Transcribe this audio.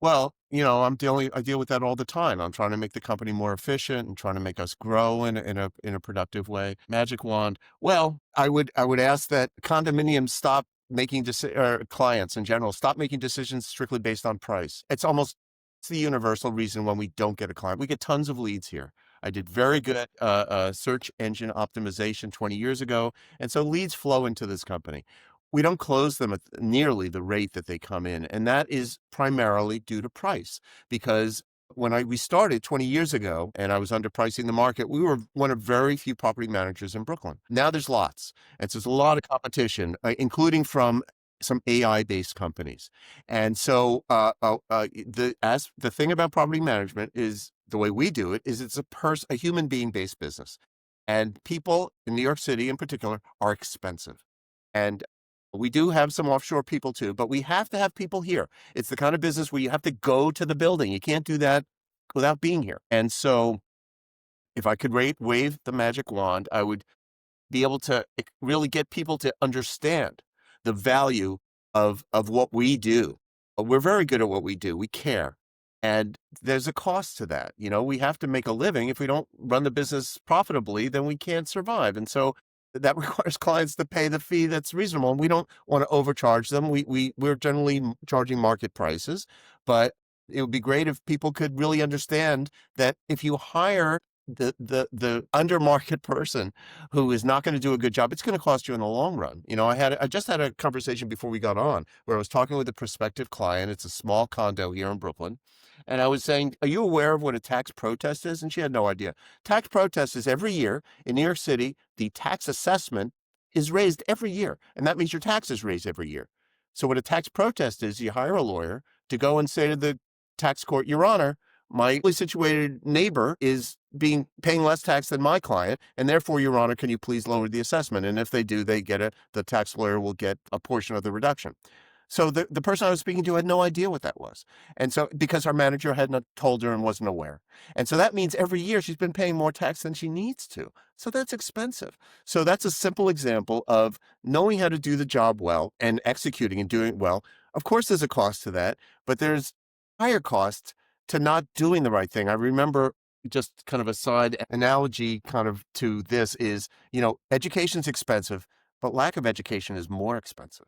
Well, I deal with that all the time. I'm trying to make the company more efficient and trying to make us grow in a productive way. Magic wand. Well, I would ask that condominiums stop or clients in general stop making decisions strictly based on price. It's the universal reason when we don't get a client. We get tons of leads here. I did very good search engine optimization 20 years ago, and so leads flow into this company. We don't close them at nearly the rate that they come in, and that is primarily due to price. Because we started 20 years ago and I was underpricing the market, we were one of very few property managers in Brooklyn. Now there's lots, and so there's a lot of competition, including from some AI-based companies. And so the thing about property management is the way we do it is it's a human being based business, and people in New York City in particular are expensive. And we do have some offshore people too, but we have to have people here. It's the kind of business where you have to go to the building. You can't do that without being here. And so if I could wave the magic wand, I would be able to really get people to understand the value of what we do. We're very good at what we do. We care. And there's a cost to that. We have to make a living. If we don't run the business profitably, then we can't survive. And so that requires clients to pay the fee that's reasonable. And we don't want to overcharge them. We're generally charging market prices, but it would be great if people could really understand that if you hire the under market person who is not going to do a good job, it's going to cost you in the long run. I just had a conversation before we got on where I was talking with a prospective client. It's a small condo here in Brooklyn. And I was saying, are you aware of what a tax protest is? And she had no idea. Tax protest is every year in New York City, the tax assessment is raised every year. And that means your taxes raise every year. So what a tax protest is, you hire a lawyer to go and say to the tax court, Your Honor, my equally situated neighbor is paying less tax than my client, and therefore, Your Honor, can you please lower the assessment? And if they do, the tax lawyer will get a portion of the reduction. So the person I was speaking to had no idea what that was. And so because our manager had not told her and wasn't aware. And so that means every year she's been paying more tax than she needs to. So that's expensive. So that's a simple example of knowing how to do the job well and executing and doing it well. Of course, there's a cost to that, but there's higher costs to not doing the right thing. I remember, just kind of a side analogy kind of to this is, education's expensive, but lack of education is more expensive.